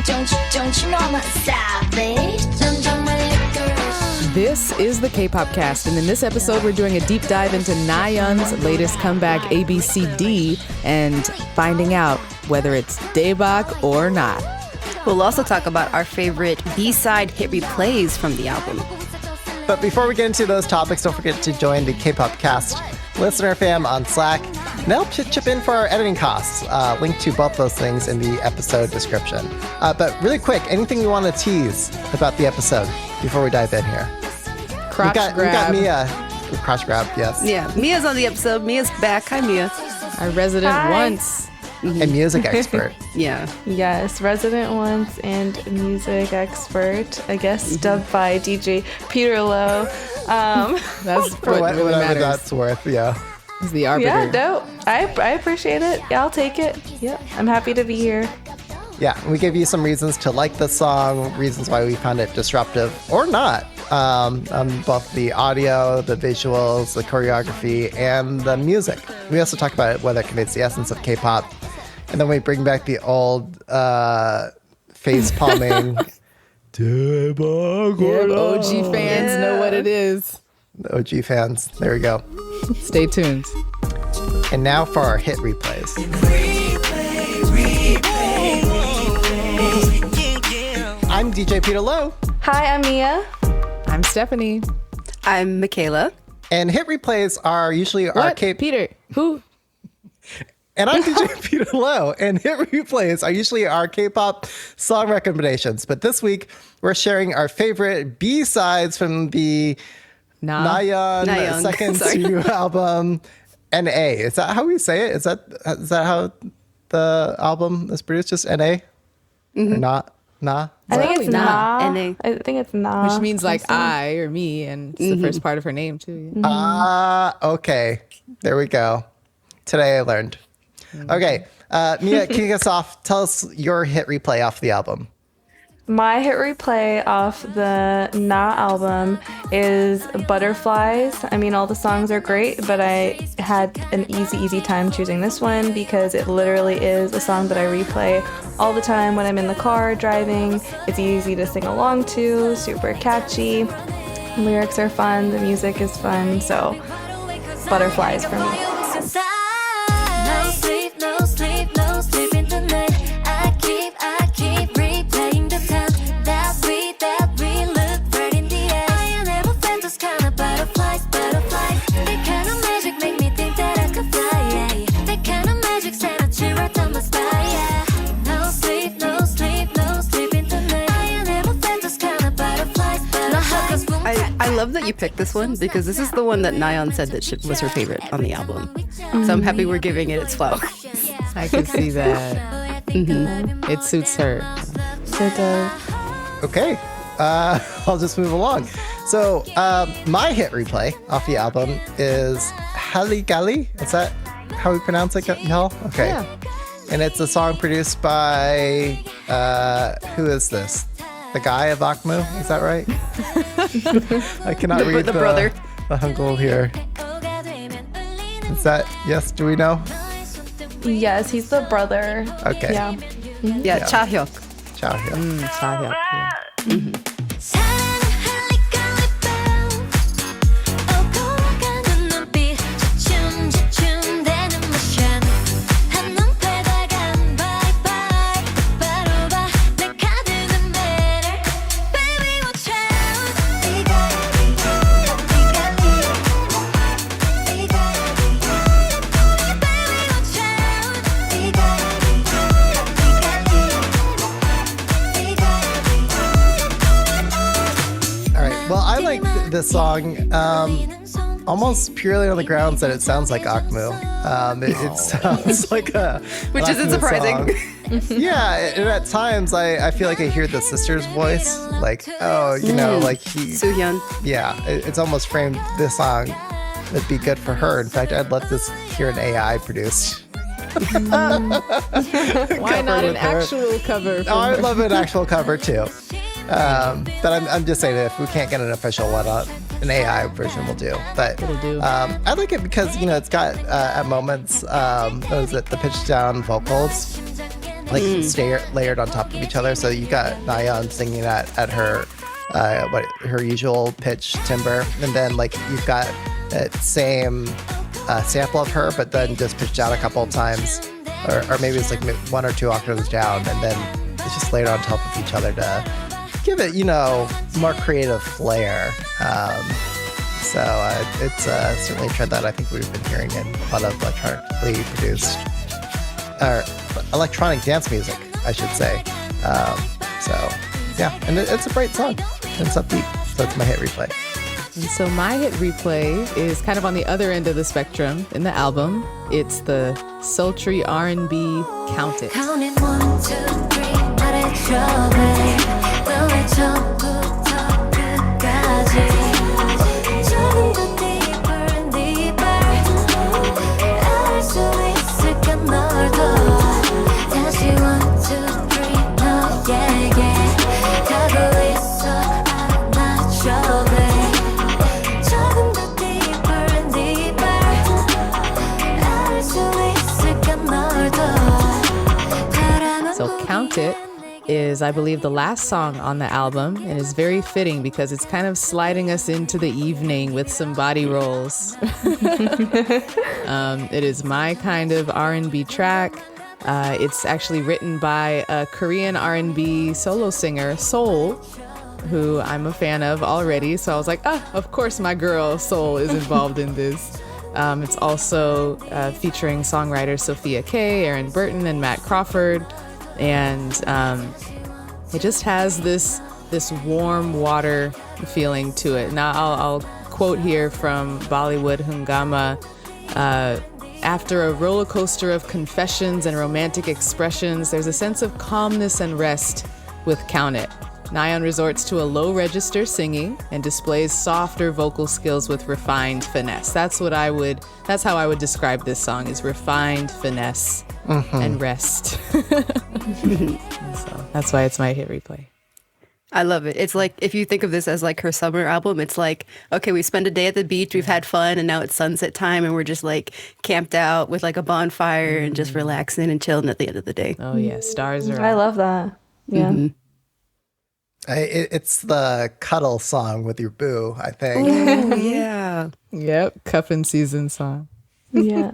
Don't you know I'm a savage? This is the K-Pop Cast, and in this episode, we're doing a deep dive into Nayeon's latest comeback, ABCD, and finding out whether it's Daebak or not. We'll also talk about our favorite B-side hit replays from the album. But before we get into those topics, don't forget to join the K-Pop Cast listener fam on Slack. And they'll chip in for our editing costs. Link to both those things in the episode description. But really quick, anything you want to tease about the episode before we dive in here? Crotch we got Mia. Crotch grab, yes. Yeah, Mia's on the episode. Mia's back. Hi, Mia. Our resident Hi. once. And music expert. Yeah. Yes, resident once and music expert, I guess, dubbed by DJ Peter Lowe. That's For what really whatever matters. that's worth, yeah. Is the arbiter. Yeah, no, I appreciate it. Yeah, I'll take it. Yeah, I'm happy to be here. Yeah, we gave you some reasons to like the song, reasons why we found it disruptive or not. On both the audio, the visuals, the choreography, and the music. We also talk about whether it conveys the essence of K-pop. And then we bring back the old face palming. OG fans know what it is. OG fans. There we go. Stay tuned. And now for our hit replays. I'm DJ Peter Lowe. Hi, I'm Mia. I'm Stephanie. I'm Michaela. And hit replays are usually our What? Peter? Who? And I'm DJ Peter Lowe, and hit replays are usually our K-pop song recommendations. But this week, we're sharing our favorite B-sides from the Nayeon second studio album, N.A. Is that how we say it? Is that how the album is produced? Just N.A.? Or not? Nah? I think it's Nah. Na. N.A. I think it's Na. Which means like I or me, and it's the first part of her name too. Ah, okay. There we go. Today I learned. Okay, Mia, kick us off. Tell us your hit replay off the album. My hit replay off the Na album is Butterflies. I mean, all the songs are great, but I had an easy time choosing this one because it literally is a song that I replay all the time when I'm in the car driving. It's easy to sing along to, super catchy. Lyrics are fun, the music is fun, so Butterflies for me. No sleep in the night. I keep replaying the time that we look right in the eyes. I never felt those kind of butterflies. The kind of magic make me think that I could fly. The kind of magic send a chill down my spine. No sleep in the night. I never felt those kind of butterflies. I love that you picked this one because this is the one that Nayeon said that was her favorite on the album. So I'm happy we're giving it its flowers. I can see that. It suits her. It does. Okay, I'll just move along. So my hit replay off the album is Haligali. Is that how we pronounce it, y'all? Okay. Yeah. And it's a song produced by, who is this? The guy of Akmu, is that right? I cannot read the brother. The Hangul here. Is that, yes, do we know? Yes, he's the brother. Okay. Yeah. Yeah, Chahyuk. Ciao here. Chahyuk, yeah. Well, I like this song almost purely on the grounds that it sounds like Akmu. It sounds like a Which isn't Akmu surprising. song. Yeah, and at times I feel like I hear the sister's voice, like, oh, you know, like he. Soohyun. Yeah, it's almost framed this song would be good for her. In fact, I'd love to hear an AI produced. Why not an actual cover? Oh, I would love an actual cover too. But I'm just saying that if we can't get an official one, an AI version will do. But It'll do. I like it because, you know, it's got at moments, what is it, the pitch down vocals. like layered on top of each other. So you got Nayeon singing at her her usual pitch timbre, and then like you've got that same sample of her, but then just pitched down a couple of times, or maybe it's like 1 or 2 octaves down, and then it's just layered on top of each other to give it, more creative flair. So it's certainly a trend that I think we've been hearing in a lot of electronically produced, or electronic dance music, I should say. So yeah, and it's a bright song. It's upbeat. So it's my hit replay. And so my hit replay is kind of on the other end of the spectrum in the album. It's the sultry R&B Count It. Count it 1, 2, 3 말해줘 babe 너의 처음부터 끝까지 조금 더 deeper and deeper 알 수 있을까 널 더 다시 1, 2, 3 너에게 가고 있어 안아줘 babe 조금 더 deeper and deeper 알 수 있을까 널 더 So Count It is, I believe, the last song on the album, and is very fitting because it's kind of sliding us into the evening with some body rolls. It is my kind of R&B track. It's actually written by a Korean R&B solo singer, Soul, who I'm a fan of already. So I was like, of course my girl Soul is involved in this. It's also featuring songwriters Sophia Kay, Aaron Burton, and Matt Crawford. And it just has this warm water feeling to it. Now I'll quote here from Bollywood Hungama. After a roller coaster of confessions and romantic expressions, there's a sense of calmness and rest with Count It. Nayeon resorts to a low register singing and displays softer vocal skills with refined finesse. That's how I would describe this song, is refined finesse and rest. So that's why it's my hit replay. I love it. It's like, if you think of this as like her summer album, it's like, okay, we spent a day at the beach, we've had fun, and now it's sunset time, and we're just like camped out with like a bonfire and just relaxing and chilling at the end of the day. Oh yeah, stars are I out. love that. Yeah. It's the cuddle song with your boo, I think. Oh, yeah. Yep, cuffing season song. Yeah.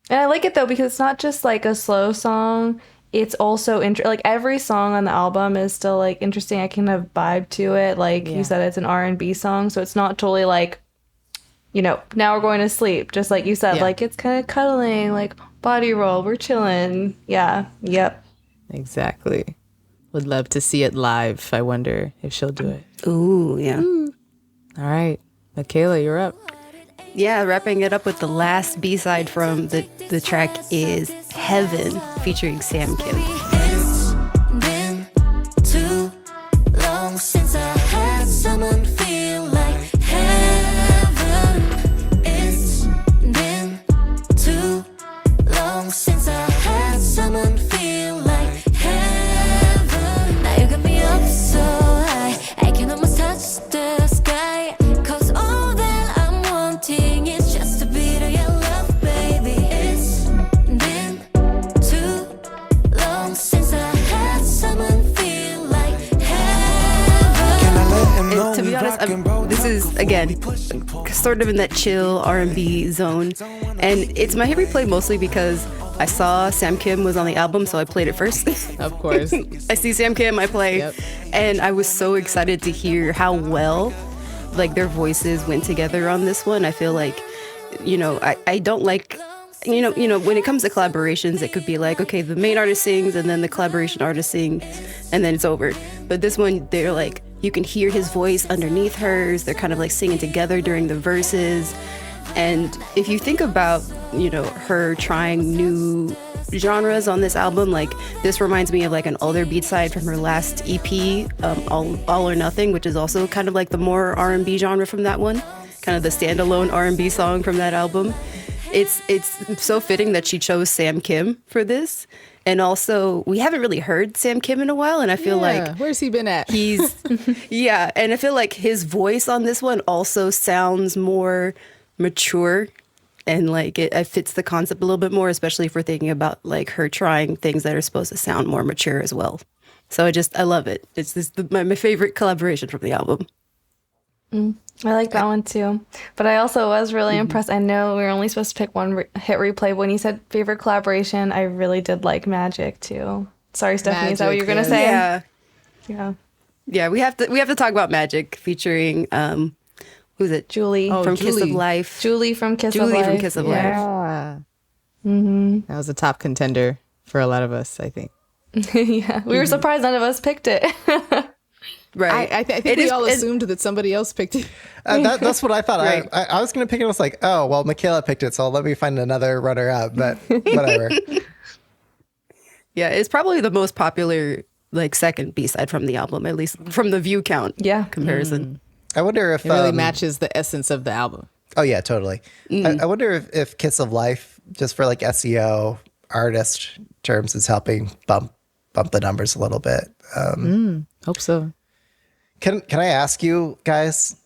And I like it though because it's not just like a slow song. It's also like every song on the album is still like interesting. I can have vibe to it. Like you said, it's an R&B song, so it's not totally like, now we're going to sleep. Just like you said, like it's kind of cuddling, like body roll. We're chilling. Yeah. Yep. Exactly. Would love to see it live. I wonder if she'll do it. Ooh, yeah. All right, Michaela, you're up. Yeah, wrapping it up with the last B-side from the track is Heaven, featuring Sam Kim. It's been too long since I had someone feel like heaven. It's been too long since I had someone feel like heaven. Now you got me up so high, I can almost touch the sky. 'Cause all that I'm wanting is just a bit of your love, baby. It's been too long since I had someone feel like heaven. And to be honest, this is, again, sort of in that chill R&B zone. And it's my hit replay mostly because I saw Sam Kim was on the album, so I played it first. Of course. I see Sam Kim, I play. Yep. And I was so excited to hear how well like their voices went together on this one. I feel like, I don't like, when it comes to collaborations, it could be like, okay, the main artist sings and then the collaboration artist sings and then it's over. But this one, they're like, you can hear his voice underneath hers. They're kind of like singing together during the verses. And if you think about, her trying new genres on this album, like this reminds me of like an older beat side from her last EP, All or Nothing, which is also kind of like the more R&B genre from that one, kind of the standalone R&B song from that album. It's so fitting that she chose Sam Kim for this. And also, we haven't really heard Sam Kim in a while, and I feel like where's he been at? And I feel like his voice on this one also sounds more mature, and like it fits the concept a little bit more, especially if we're thinking about like her trying things that are supposed to sound more mature as well. So I love it. It's my favorite collaboration from the album. I like that one too. But I also was really impressed. I know we were only supposed to pick one hit replay. But when you said favorite collaboration, I really did like Magic too. Sorry, Stephanie, is that what Magic, you're gonna yes. say? Yeah, Yeah. yeah. We have to talk about Magic featuring who's it? Julie. From Kiss of Julie. Life. Julie from Kiss of Julie Life. from Kiss of Life. Yeah. That was a top contender for a lot of us, I think. Yeah. We were surprised none of us picked it. Right. I think It we is- all it- assumed that somebody else picked it. That's what I thought. Right. I was going to pick it. I was like, oh, well, Michaela picked it, so let me find another runner up. But whatever. Yeah, it's probably the most popular like second B-side from the album, at least from the view count Yeah. comparison. I wonder if It really matches the essence of the album. Oh yeah, totally. I wonder if Kiss of Life, just for like SEO artist terms, is helping bump the numbers a little bit. Hope so. Can I ask you guys,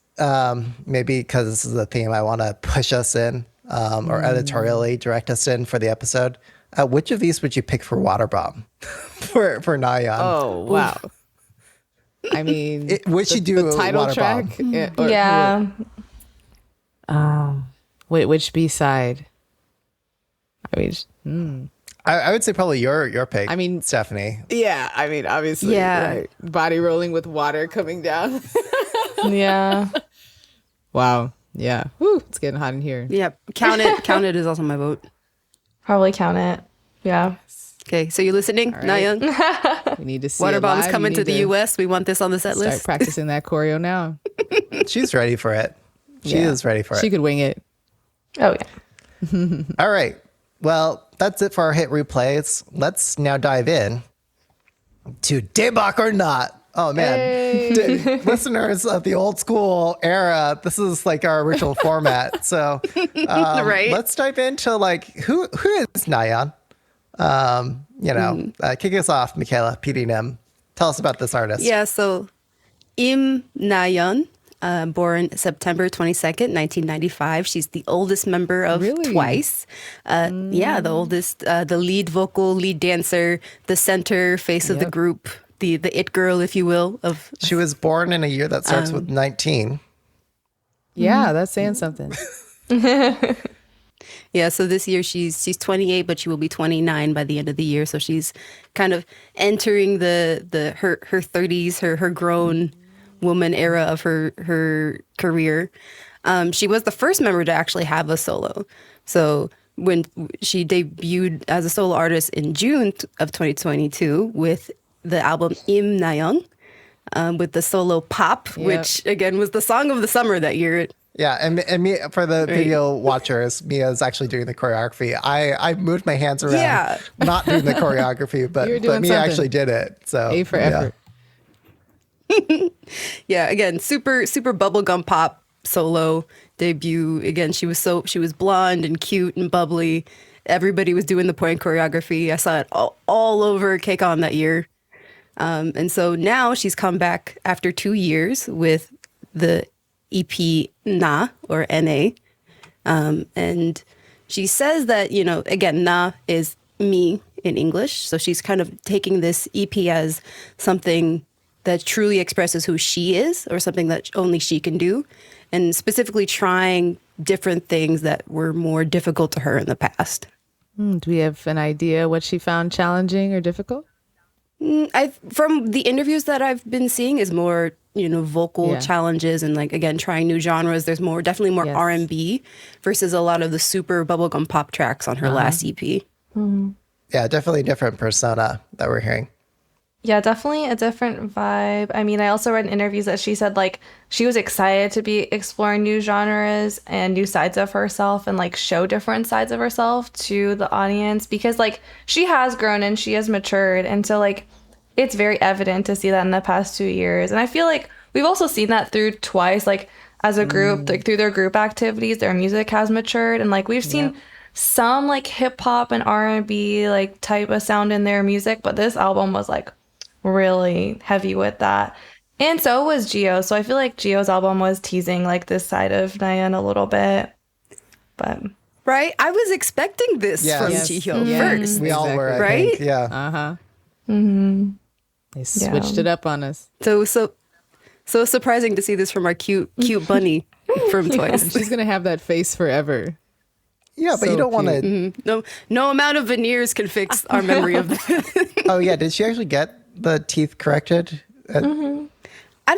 maybe because this is a theme I want to push us in, or editorially direct us in for the episode? Which of these would you pick for Waterbomb for Nayeon? Oh, wow. I mean, Would you do the a title Waterbomb? track? Or- Yeah. Wait, which B side? I mean, I would say probably your pick. I mean- Stephanie. yeah. I mean, obviously, Yeah. right? Body rolling with water coming down. Yeah. Wow. Yeah. Whew, it's getting hot in here. Yeah, Count It. Count It is also my vote. Probably Count It. Yeah. Okay, so you listening, right. Nayeon? We need to see it Waterbomb's live. coming You to need the U.S. We want this on the set Start list. practicing that choreo now. She's ready for it. She Yeah. is ready for it. She could wing it. Oh yeah. All right. Well, that's it for our hit replays. Let's now dive in to Daebak or Not. Oh man, listeners of the old school era, this is like our original format. So, Right. let's dive into like who is Nayeon. Kick us off, Michaela, PD Nim. Tell us about this artist. Yeah, so Im Nayeon, born September 22nd, 1995. She's the oldest member of Really? Twice. Yeah, the oldest, the lead vocal, lead dancer, the center face of the group, the it girl, if you will, of She was born in a year that starts with 19. Yeah, that's saying something. Yeah, so this year she's 28, but she will be 29 by the end of the year. So she's kind of entering her 30s, her grown woman era of her career. She was the first member to actually have a solo. So when she debuted as a solo artist in June of 2022 with the album Im Nayeon, with the solo Pop, which again was the song of the summer that year. Yeah, and me, for the video watchers, Mia's actually doing the choreography. I moved my hands around, Yeah. not doing the choreography, but You were doing Mia something. actually did it. So A for yeah. effort. Yeah, again, super bubblegum pop solo debut. Again, she was blonde and cute and bubbly. Everybody was doing the point choreography. I saw it all over KCON that year. And so now she's come back after 2 years with the EP Na or NA. And she says that, again, Na is me in English. So she's kind of taking this EP as something that truly expresses who she is or something that only she can do. And specifically trying different things that were more difficult to her in the past. Do we have an idea what she found challenging or difficult? From the interviews that I've been seeing is more, vocal Yeah. challenges and like, again, trying new genres. There's definitely more Yes. R&B versus a lot of the super bubblegum pop tracks on her last E EP. Yeah, definitely a different persona that we're hearing. Yeah, definitely a different vibe. I mean, I also read in interviews that she said like she was excited to be exploring new genres and new sides of herself and like show different sides of herself to the audience because like she has grown and she has matured. And so like it's very evident to see that in the past 2 years. And I feel like we've also seen that through Twice, like as a group, like through their group activities, their music has matured. And like we've seen some like hip hop and R&B like type of sound in their music, but this album was like really heavy with that. And so was Geo. So I feel like Geo's album was teasing like this side of Nayeon a little bit. But Right? I was expecting this Yes. from Yes. Jihyo Yes. first. We all were, I Right? think. Yeah. Uh-huh. Mm-hmm. They switched it up on us. So surprising to see this from our cute bunny from And Twice. she's going to have that face forever. Yeah, but So you don't want to. cute. No amount of veneers can fix our memory of that. Oh, yeah. Did she actually get the teeth corrected? I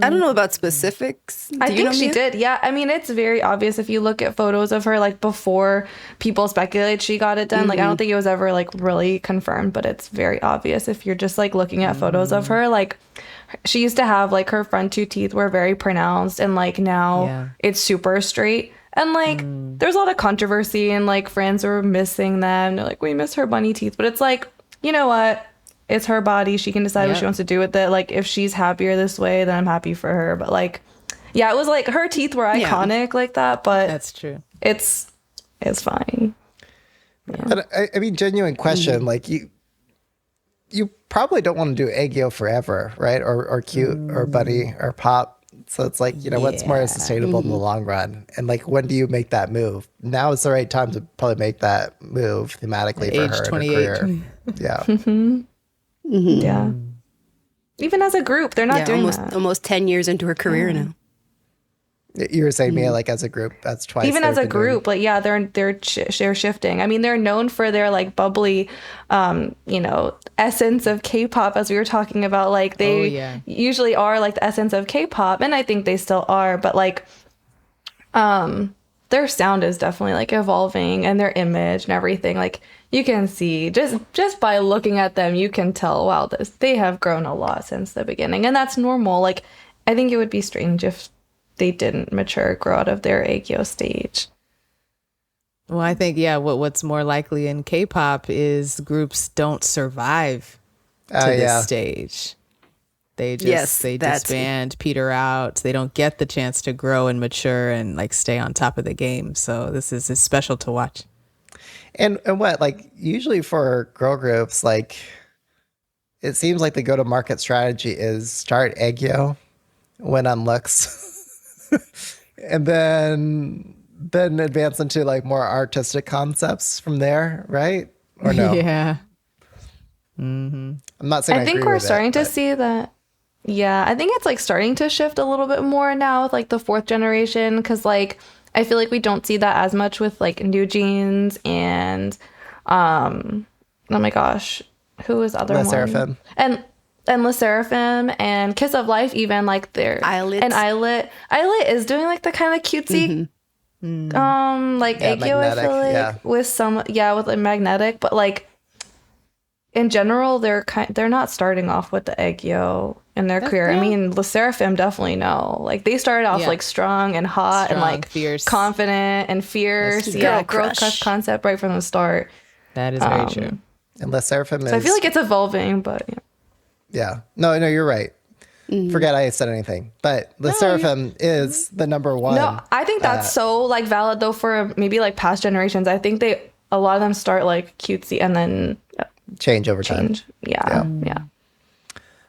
don't know about specifics. I Do you think know, she Mia? did. Yeah. I mean, it's very obvious if you look at photos of her, like before people speculate she got it done. Like, I don't think it was ever like really confirmed, but it's very obvious if you're just like looking at photos of her. Like, she used to have like her front two teeth were very pronounced, and like now Yeah. it's super straight. And like, there's a lot of controversy, and like friends were missing them. They're like, we miss her bunny teeth, but it's like, you know what? It's her body. She can decide what she Yep. wants to do with it. Like, if she's happier this way, then I'm happy for her. But like, yeah, it was like her teeth were iconic like that, but That's true. it's fine. But I mean, genuine question. Like you probably don't want to do Aegyo forever, right? Or cute or buddy or pop. So it's like, what's more sustainable in the long run? And like, when do you make that move? Now is the right time to probably make that move thematically for Age her in her 28. career. Yeah. Yeah. Even as a group, they're not doing that. almost 10 years into her career now. You were saying, Mia, like as a group, that's Twice. Even as they've a been doing- group, like yeah, they're shifting. I mean, they're known for their like bubbly, essence of K-pop, as we were talking about. Like they usually are like the essence of K-pop, and I think they still are. But like, their sound is definitely like evolving, and their image and everything. Like you can see just by looking at them, you can tell. Wow, they have grown a lot since the beginning, and that's normal. Like I think it would be strange if they didn't mature, grow out of their Aegyo stage. Well, I think, what's more likely in K-pop is groups don't survive to this stage. They disband, peter out. They don't get the chance to grow and mature and like stay on top of the game. So this is special to watch. And what, like, usually for girl groups, like, it seems like the go-to-market strategy is start Aegyo, win on looks, and then advance into like more artistic concepts from there, right? Or no? Yeah. I'm not saying I think agree we're with starting it, to but- see that. Yeah, I think it's like starting to shift a little bit more now with like the fourth generation, because like I feel like we don't see that as much with like New Jeans and oh my gosh, who was the other Le one? Sserafim. And Le Sserafim and Kiss of Life, even like their Islet. and Islet is doing like the kind of cutesy like Yeah, Aegyo, I feel like magnetic, with like magnetic, but like in general they're not starting off with the Aegyo in their career. I mean, Le Sserafim definitely no. Like they started off like strong and hot and Strong, like fierce. confident and fierce. Girl Yeah, girl crush. crush concept right from the start. That is very true. And Le Sserafim is... So I feel like it's evolving, but yeah. Yeah. No, you're right. Forget I said anything. But Le Sserafim is the number one. No, I think that's so like valid though for maybe like past generations. I think a lot of them start like cutesy and then Change over time. change. Yeah.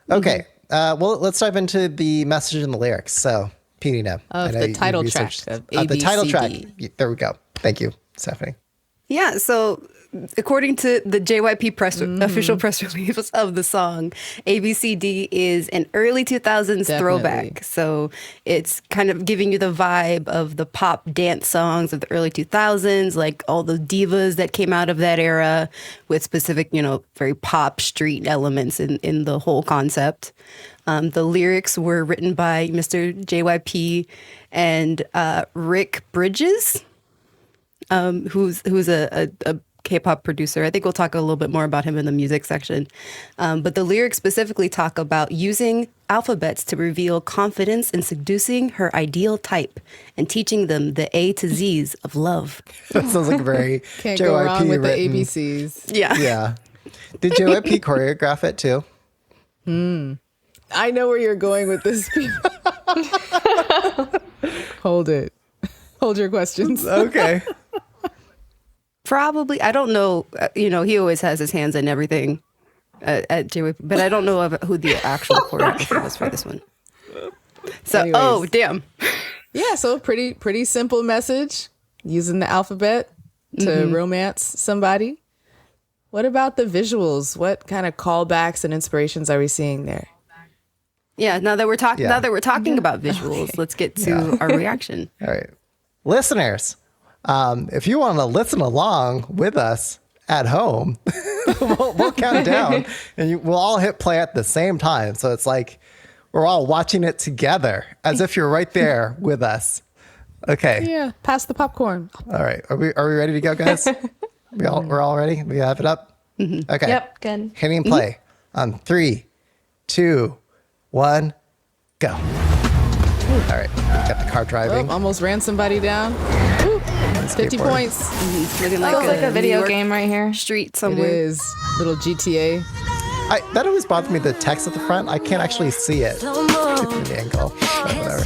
Okay. Well, let's dive into the message and the lyrics. So, Pina, Of I know the you title researched- track of the title track. ABCD. There we go. Thank you, Stephanie. Yeah, so according to the JYP official press release of the song, ABCD is an early 2000s throwback. So it's kind of giving you the vibe of the pop dance songs of the early 2000s, like all the divas that came out of that era with specific, very pop street elements in the whole concept. The lyrics were written by Mr. JYP and Rick Bridges, who's a K-pop producer. I think we'll talk a little bit more about him in the music section. But the lyrics specifically talk about using alphabets to reveal confidence in seducing her ideal type and teaching them the A to Z's of love. That sounds like a very Can't JYP go wrong with written. the ABCs. Yeah. Yeah. Did JYP choreograph it too? I know where you're going with this. Hold it. Hold your questions. Okay. Probably. I don't know. He always has his hands in everything at JYP, but I don't know who the actual choreographer was for this one. So, Anyways. oh, damn. Yeah, so pretty simple message using the alphabet. to romance somebody. What about the visuals? What kind of callbacks and inspirations are we seeing there? Yeah, now that we're talking about visuals, let's get to our reaction. All right. Listeners, if you want to listen along with us at home, we'll count down and we'll all hit play at the same time. So it's like we're all watching it together as if you're right there with us. Okay. Yeah, pass the popcorn. All right. Are we ready to go, guys? We're all ready? We have it up? Okay. Yep, good. Hitting play on 3, 2, 1, go. All right. Got the car driving. Oh, almost ran somebody down. Ooh, 50 Skateboard. points. It's looking Feels like a New video York game right here. street It somewhere. is. Little GTA. That always bothers me, the text at the front. I can't actually see it from the angle. But whatever.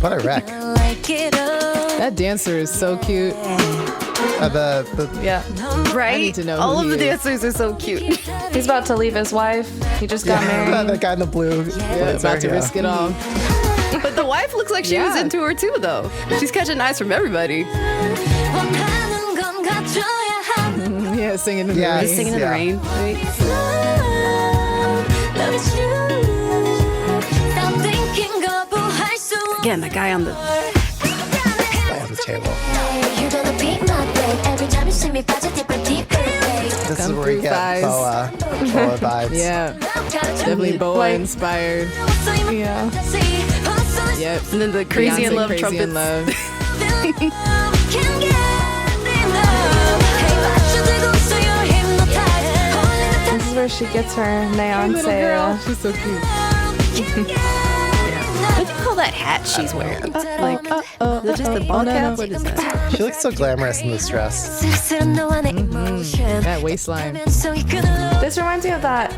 What a wreck. That dancer is so cute. Yeah. Right? I need to know All who of the he is. dancers are so cute. He's about to leave his wife. He just got married. That guy in the blue. Yeah, about to risk it all. But the wife looks like she was Yeah. into her too, though. She's catching eyes from everybody. Yeah, singing in the Yeah, rain. Singing in the Yeah. rain. Right? Again, the guy on the On the table. This is Come where you through get thighs. boa vibes. Yeah, definitely boa Like- inspired. Yeah. Yep. and then the crazy Beyonce, in love Crazy trumpets. in Love. This is where she gets her Nayeon Little girl. Sarah. She's so cute. What do you call that hat she's wearing? Like, is it just a ball cap? What is that? She looks so glamorous in this dress. That waistline. This reminds me of that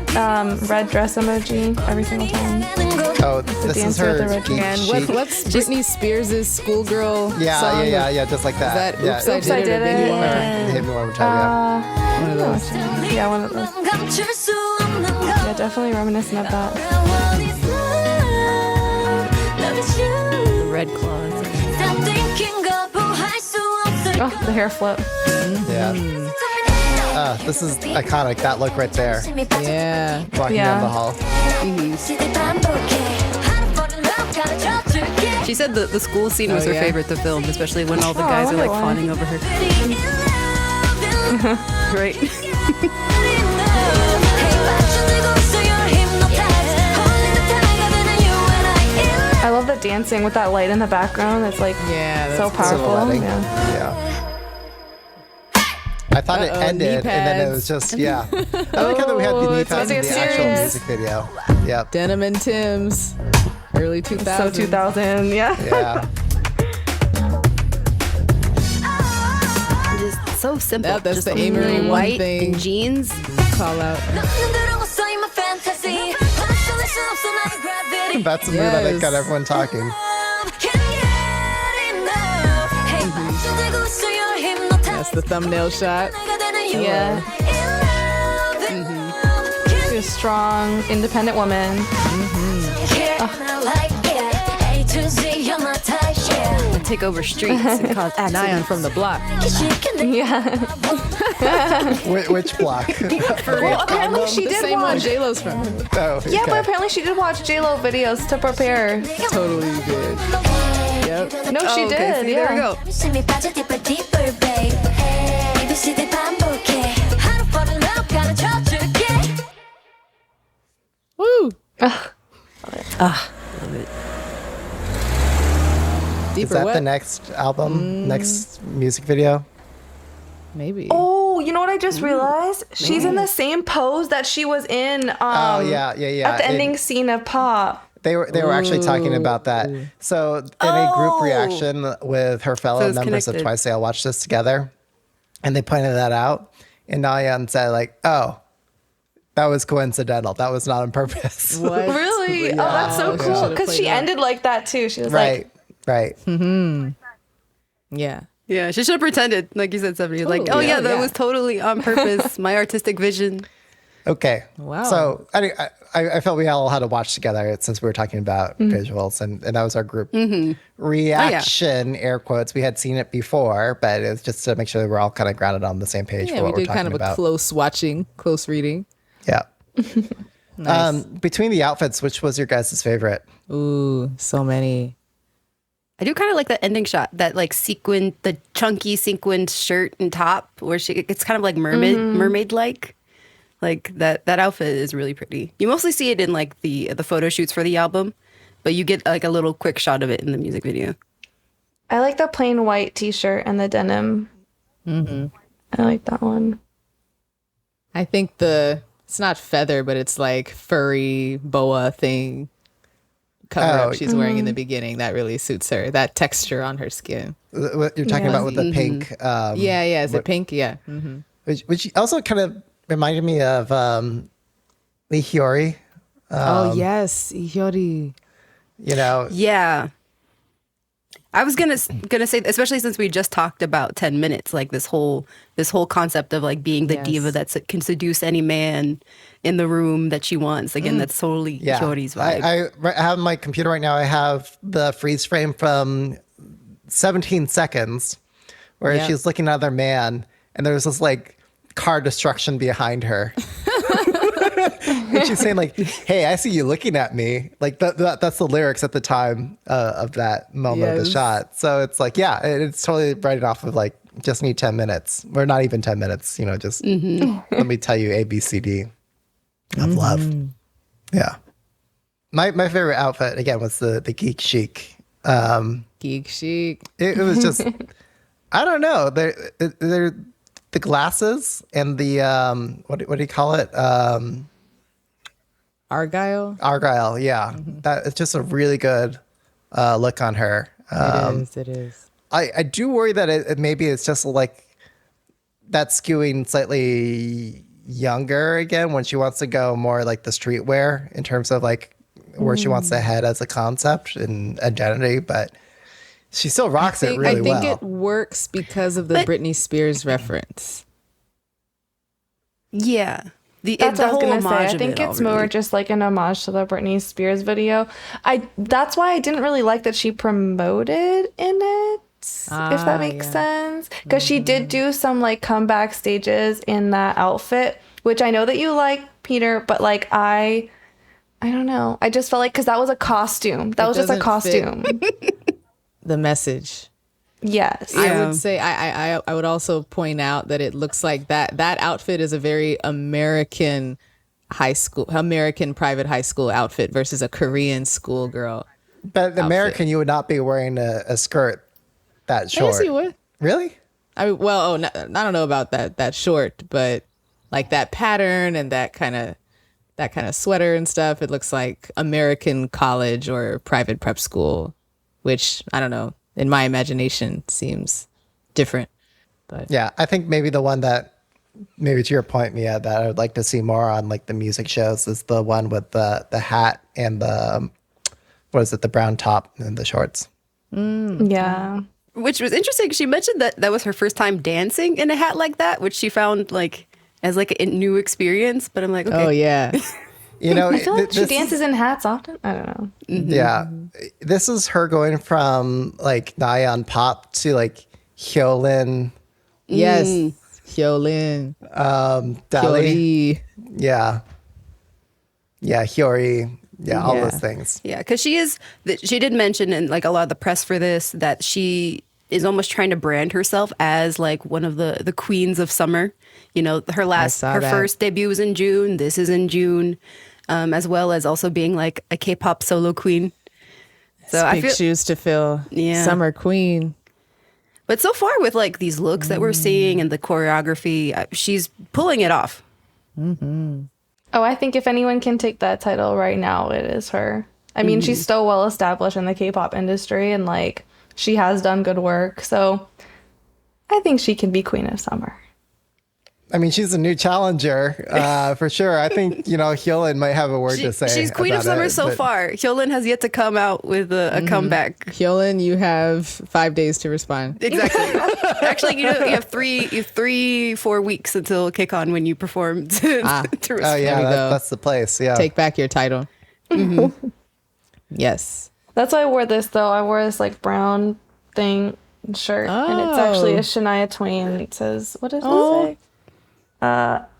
red dress emoji every single time. Oh, this is dancer with her the red beat And sheet. what's Britney Spears' schoolgirl Yeah, song? yeah, just like that. Is that yeah. Oops, I Did It? Or Baby One More Time? Hit me one more time, yeah. One of those. Yeah, one of those. Yeah, definitely reminiscent of that. The red claws. Oh, the hair flip. Yeah. This is iconic, that look right there. Yeah. Walking Yeah. down the hall. She said the school scene was Oh, her yeah. favorite to film, especially when all the guys I are like wonder why. fawning over her. Right. I love the dancing with that light in the background. It's like Yeah, so that's powerful. Silhouetting. Yeah. Yeah. I thought it Uh-oh, ended, knee and then it pads. was just, yeah. I like how that we had the Oh, knee it's pads in getting the actual serious. music video. Yep. Denim and Tim's. Early 2000s. So 2000, yeah. Yeah. It is so simple. That's Just the a Amory one white thing. and jeans. Call out. That's the move that Yes. got everyone talking. That's the thumbnail shot. Yeah. She's a strong, independent woman. Take over streets and cause Nayeon accidents. from the block. Yeah. Which block? Well, apparently she The did same one watch. J-Lo's from. Oh, Yeah, but okay. apparently she did watch J-Lo videos to prepare. Totally did. Yep. No, she Oh, did. okay, see, yeah. there we go. Woo. Love it. Deeper Is that what? the next album? Next music video? Maybe. Oh, you know what I just realized? She's in the same pose that she was in Oh, yeah. at the ending scene of Pop. They were actually talking about that. So in a group Oh. reaction with her So fellow it's members connected. of Twice, they all watched this together, and they pointed that out. And Nayeon said, like, "Oh, that was coincidental. That was not on purpose." What? Really? Yeah. Oh, that's so Yeah. cool. Should've Because she played that. ended like that too. She was right, right. Yeah. Yeah, she should have pretended, like you said, Stephanie. Like, Oh, oh yeah, yeah, that yeah. was totally on purpose. My artistic vision. Okay. Wow. So I felt we all had to watch together since we were talking about visuals, and that was our group reaction, air quotes. We had seen it before, but it's just to make sure that we're all kind of grounded on the same page Yeah, for we what we're did talking kind of about. a close watching, close reading. Yeah. Nice. Between the outfits, which was your guys' favorite? Ooh, so many. I do kind of like the ending shot, that like sequin, the chunky sequined shirt and top, where it's kind of like mermaid like. Like that outfit is really pretty. You mostly see it in like the photo shoots for the album, but you get like a little quick shot of it in the music video. I like the plain white t-shirt and the denim. I like that one. I think it's not feather, but it's like furry boa thing cover up she's wearing in the beginning. That really suits her. That texture on her skin. What you're talking about with the pink. Yeah. Is it pink? Yeah. Which also kind of reminded me of Lee Hyori. Oh, yes. Ihyori. You know, Yeah. I was gonna say, especially since we just talked about 10 minutes, like this whole concept of like being the Yes. diva that can seduce any man in the room that she wants. Again, that's totally yeah. Hyori's vibe. I have on my computer right now. I have the freeze frame from 17 seconds where Yeah. she's looking at another man, and there's this like car destruction behind her. And she's saying like, "Hey, I see you looking at me." Like that's the lyrics at the time of that moment of the Yes. shot. So it's like, yeah, it's totally writing off of like, just need 10 minutes. Or not even 10 minutes, you know, just let me tell you ABCD of love. Yeah. My favorite outfit again was the geek chic. Geek chic. It was just, I don't know. They're the glasses and the what do you call it? Argyle. Argyle, yeah. That it's just a really good look on her. It is. I do worry that maybe it's just like that skewing slightly younger again when she wants to go more like the streetwear in terms of like where she wants to head as a concept and identity, but she still rocks it really well. I think it works because of the Britney Spears reference. Yeah. That's what I was gonna say. I think it's more more just like an homage to the Britney Spears video. That's why I didn't really like that she promoted in it, if that makes sense. Because she did do some like comeback stages in that outfit, which I know that you like, Peter, but like I don't know. I just felt like because that was a costume. That was just a doesn't fit. costume. The message. Yes. I would say I would also point out that it looks like that outfit is a very American private high school outfit versus a Korean schoolgirl. But the American, you would not be wearing a skirt that short. Yes, you would. Really? I don't know about that short, but like that pattern and that kind of sweater and stuff. It looks like American college or private prep school, which I don't know. In my imagination, seems different. But Yeah, I think maybe the one that, maybe to your point, Mia, that I would like to see more on like the music shows is the one with the hat and the, what is it, the brown top and the shorts. Yeah. Which was interesting. She mentioned that was her first time dancing in a hat like that, which she found like as like a new experience. But I'm like, okay. oh yeah, You know, I feel like she dances in hats often. I don't know. Yeah, this is her going from like Nayeon pop to like Hyolyn, yes, Hyolyn, Dali. Hyori. Yeah, Hyori. Yeah, all Yeah. those things. Yeah, because she did mention in like a lot of the press for this that she is almost trying to brand herself as like one of the queens of summer. You know, her saw that. first debut was in June. This is in June, as well as also being like a K-pop solo queen. So I Big feel, shoes to fill. Yeah. Summer queen. but so far with like these looks that we're seeing and the choreography, she's pulling it off. Oh, I think if anyone can take that title right now, it is her. I mean, she's so well established in the K-pop industry and like she has done good work. So I think she can be Queen of Summer. I mean, she's a new challenger for sure. I think, Hyolyn might have a word to say. She's queen of about summer it, so but- far. Hyolyn has yet to come out with a comeback. Hyolyn, you have 5 days to respond. Exactly. Actually, you have 4 weeks until kick on when you perform to Oh, respond. yeah, we go. that's the place. Yeah. Take back your title. Yes. That's why I wore this though. I wore this like brown thing shirt, and it's actually a Shania Twain. It says, what does it say?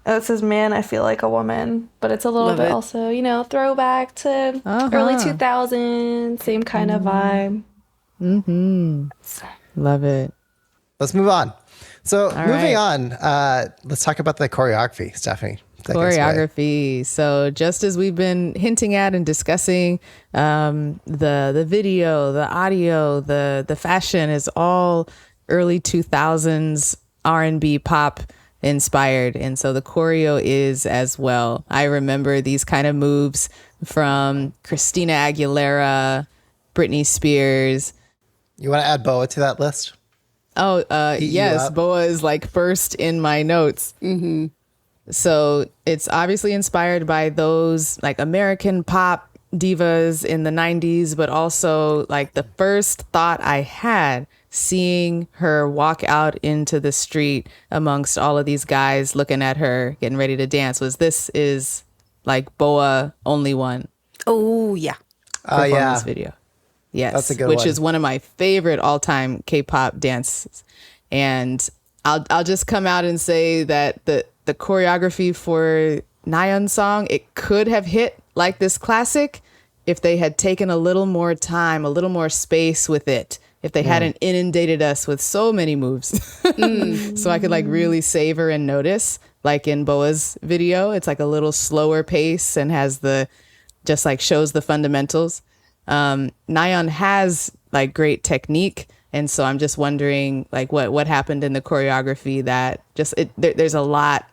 It says, "Man, I feel like a woman," but it's a little Love bit it. also, throwback to early 2000s, same kind of vibe. Love it. Let's move on. So moving right. on, let's talk about the choreography, Stephanie. Take us away. Choreography. So just as we've been hinting at and discussing, the video, the audio, the fashion is all early 2000s R&B pop inspired, and so the choreo is as well. I remember these kind of moves from Christina Aguilera, Britney Spears. You want to add Boa to that list? Oh, you yes, up. Boa is like first in my notes. So it's obviously inspired by those like American pop divas in the 90s, but also like the first thought I had seeing her walk out into the street amongst all of these guys looking at her getting ready to dance was, this is like Boa only one Oh, yeah. performance video. Yes, That's a good which one. is one of my favorite all-time K-pop dances. And I'll just come out and say that the choreography for Nayeon song, it could have hit like this classic if they had taken a little more time, a little more space with it. If they hadn't inundated us with so many moves. So I could like really savor and notice, like in Boa's video, it's like a little slower pace and has just like shows the fundamentals. Nayeon has like great technique, and so I'm just wondering like what happened in the choreography that just there's a lot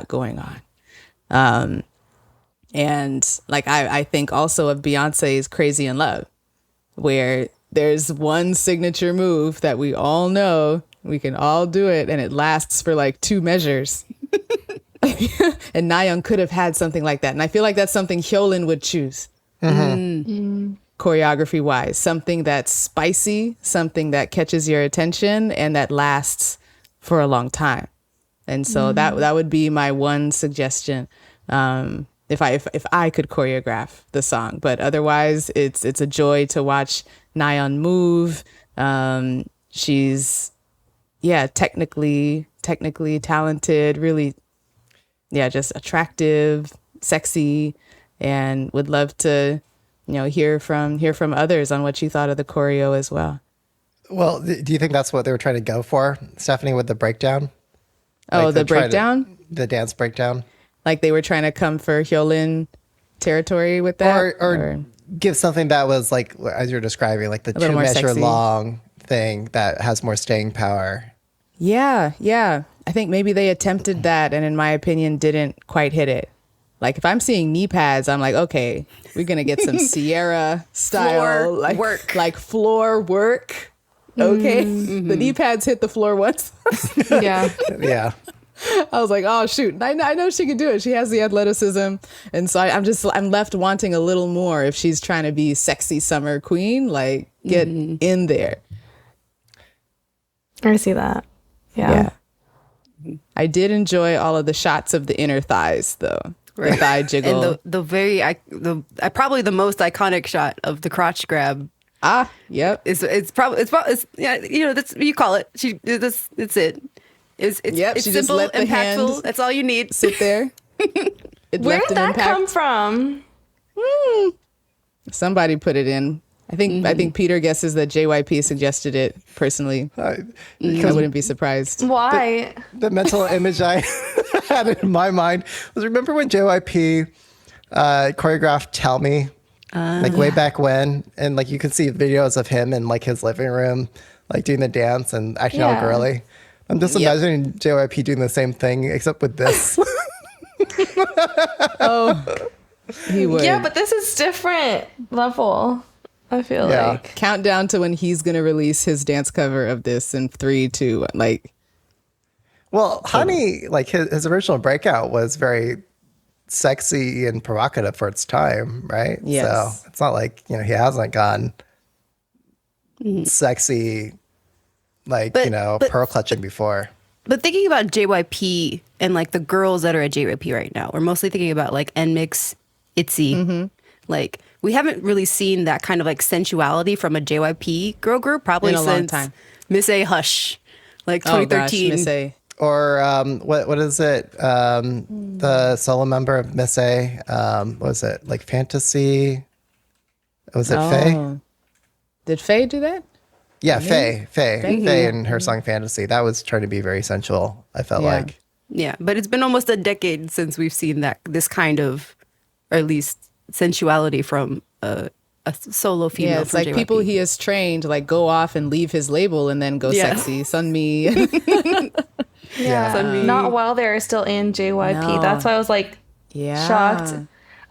going on. And like I think also of Beyonce's Crazy in Love, where there's one signature move that we all know, we can all do it, and it lasts for like 2 measures. And Nayeon could have had something like that, and I feel like that's something Hyolyn would choose. Choreography wise, something that's spicy, something that catches your attention and that lasts for a long time. And so that would be my one suggestion, if I could choreograph the song. But otherwise, it's a joy to watch Nayeon move. She's technically talented, really just attractive, sexy, and would love to hear from others on what you thought of the choreo as well. Well, do you think that's what they were trying to go for, Stephanie, with the breakdown? Oh, Like the try to- breakdown? the dance breakdown? Like they were trying to come for Hyolyn territory with that? Or give something that was like, as you're describing, like the little more 2 measure sexy. long thing that has more staying power. Yeah. I think maybe they attempted that and in my opinion didn't quite hit it. Like if I'm seeing knee pads, I'm like, okay, we're going to get some Sierra style Floor work. like floor work. Okay. The knee pads hit the floor once. Yeah. Yeah. I was like, oh shoot, I know she can do it. She has the athleticism. And so I'm left wanting a little more. If she's trying to be sexy summer queen, like get in there. I see that. Yeah. I did enjoy all of the shots of the inner thighs though. The thigh jiggle. And probably the most iconic shot of the crotch grab. Yep. It's probably that's you call it. It's it. It's Yep, it's she just simple, let the impactful. hand That's all you need. Sit there. It Where left did an that impact. come from? Somebody put it in. I think Peter guesses that JYP suggested it personally. I wouldn't be surprised. Why? The mental image I had in my mind was, remember when JYP choreographed Tell Me? Like way back when, and like you could see videos of him in like his living room, like doing the dance and acting all Yeah. girly. I'm just imagining JYP doing the same thing except with this. He would. Yeah, but this is different level. I feel Yeah. like. Countdown to when he's going to release his dance cover of this in 3, 2, like. Well, Honey, like his original breakout was very sexy and provocative for its time, right? Yes. So it's not like, he hasn't gone sexy, like, But pearl clutching before. But thinking about JYP and like the girls that are at JYP right now, we're mostly thinking about like NMIX, ITZY. Like we haven't really seen that kind of like sensuality from a JYP girl group probably In a long since time. Miss A Hush, like Oh gosh, 2013. Miss A. Or what is it? The solo member of Miss A, what was it? Like Fantasy? Was it Faye? Oh. Did Faye do that? Yeah, Faye. Faye? Faye and her song Fantasy. That was trying to be very sensual, I felt Yeah. like. Yeah, but it's been almost a decade since we've seen this kind of, or at least sensuality from a solo female. Yeah, it's from like JYP. people he has trained like go off and leave his label and then go Yeah. sexy. Sunmi. Yeah. Sunmi. Not while they're still in JYP. No. That's why I was like Yeah. shocked.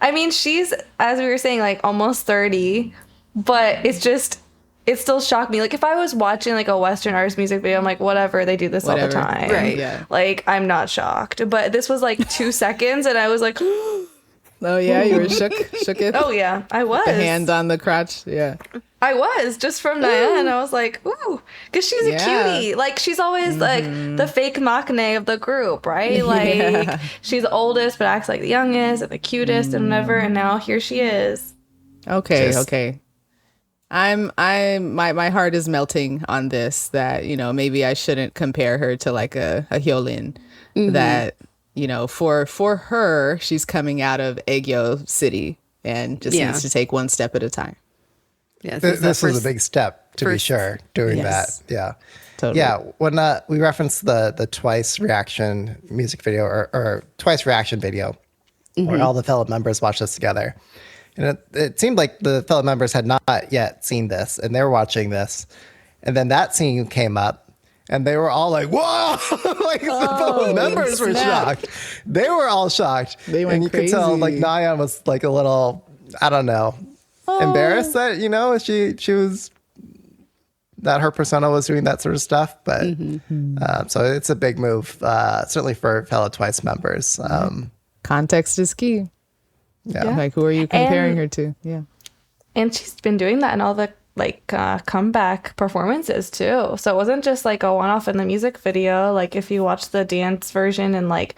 I mean, she's, as we were saying, like almost 30, but it still shocked me. Like if I was watching like a Western artist music video, I'm like, whatever, they do this all Whatever. the time. Right. Yeah. Like I'm not shocked. But this was like 2 seconds and I was like, Oh yeah, you were shook it. oh yeah, I was. The hand on the crotch. Yeah. I was just from Nayeon. I was like, ooh, because she's a Yeah. cutie. Like she's always like the fake maknae of the group, right? Like Yeah. she's the oldest but acts like the youngest and the cutest and whatever. And now here she is. Okay, Just- okay. My heart is melting on this that, maybe I shouldn't compare her to like a Hyolyn that, for her, she's coming out of Aegyo City and just Yeah. needs to take one step at a time. Yeah, This was a big step, to be first- sure, doing Yes. that. Yeah. Totally. Yeah, when we referenced the Twice reaction music video or Twice reaction video, where all the fellow members watched this together, and it seemed like the fellow members had not yet seen this, and they were watching this, and then that scene came up, and they were all like, "Whoa!" Like the fellow members were snap. shocked. They were all shocked. They went and you could tell like crazy. Nayeon was like a little, I don't know, embarrassed that she was that her persona was doing that sort of stuff, but so it's a big move, certainly for fellow Twice members. Context is key. Yeah. Like, who are you comparing And- her to? Yeah. And she's been doing that in all the like comeback performances too. So it wasn't just like a one-off in the music video. Like if you watch the dance version and like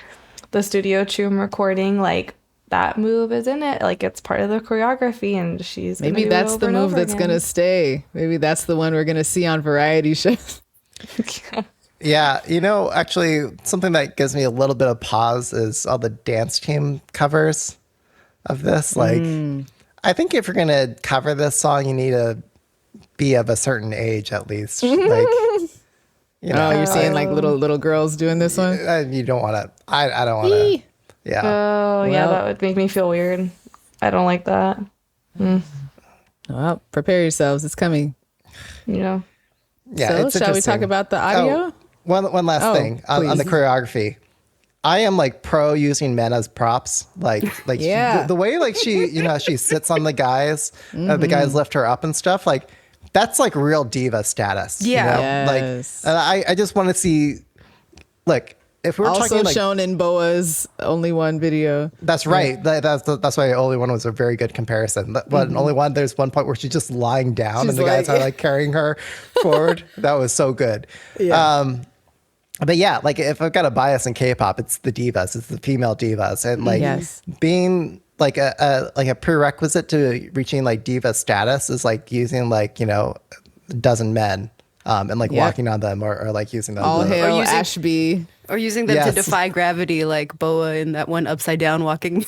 the studio Choom recording, like that move is in it. Like it's part of the choreography, and she's gonna Maybe do it that's over the and move over that's again. going to stay. Maybe that's the one we're going to see on variety shows. Yeah, actually, something that gives me a little bit of pause is all the dance team covers of this. Like, I think if you're gonna cover this song, you need to be of a certain age at least. Like, Oh, you're seeing like little girls doing this one? you don't want to. I don't want to. Yeah, Oh yeah, Well- that would make me feel weird. I don't like that. Well, prepare yourselves. It's coming. You know. yeah. So, it's shall we talk interesting. about the audio? Oh, one last Oh, thing on the please. choreography. I am like pro using men as props. Like Yeah. the way like she sits on the guys, the guys lift her up and stuff. Like that's like real diva status. Yeah. Yes. Like I just want to see. Look, if we're Also talking like shown in Boa's Only One video. that's right. That's why Only One was a very good comparison. But in Only One, there's one point where she's just lying down She's and the guys like- are like carrying her forward. That was so good. Yeah. But yeah, like if I've got a bias in K-pop, it's the divas, it's the female divas, and like Yes. being like a prerequisite to reaching like diva status is like using like a dozen men and like Yep. walking on them or like using them. All to- hail using- Ashby. Or using them to Yes. defy gravity, like Boa in that one upside down walking.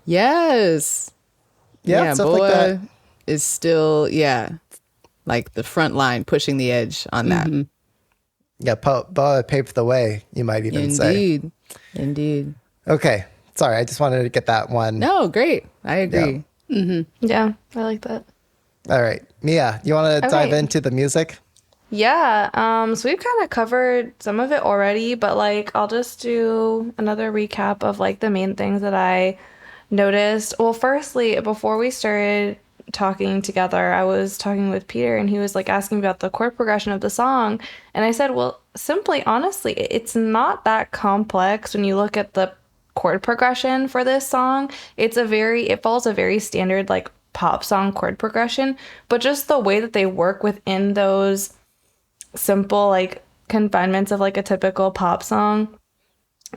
Yes. yeah, stuff Boa like that. is still, like the front line pushing the edge on that. Yeah, Boa paved the way. You might even say. Indeed. Okay, sorry, I just wanted to get that one. No, great. I agree. Yeah, I like that. All right, Mia, you want to dive Okay. into the music? Yeah, so we've kind of covered some of it already, but like I'll just do another recap of like the main things that I noticed. Well, firstly, before we started talking together, I was talking with Peter and he was like asking about the chord progression of the song, and I said, well, simply, honestly, it's not that complex when you look at the chord progression for this song. It follows a very standard like pop song chord progression, but just the way that they work within those simple like confinements of like a typical pop song,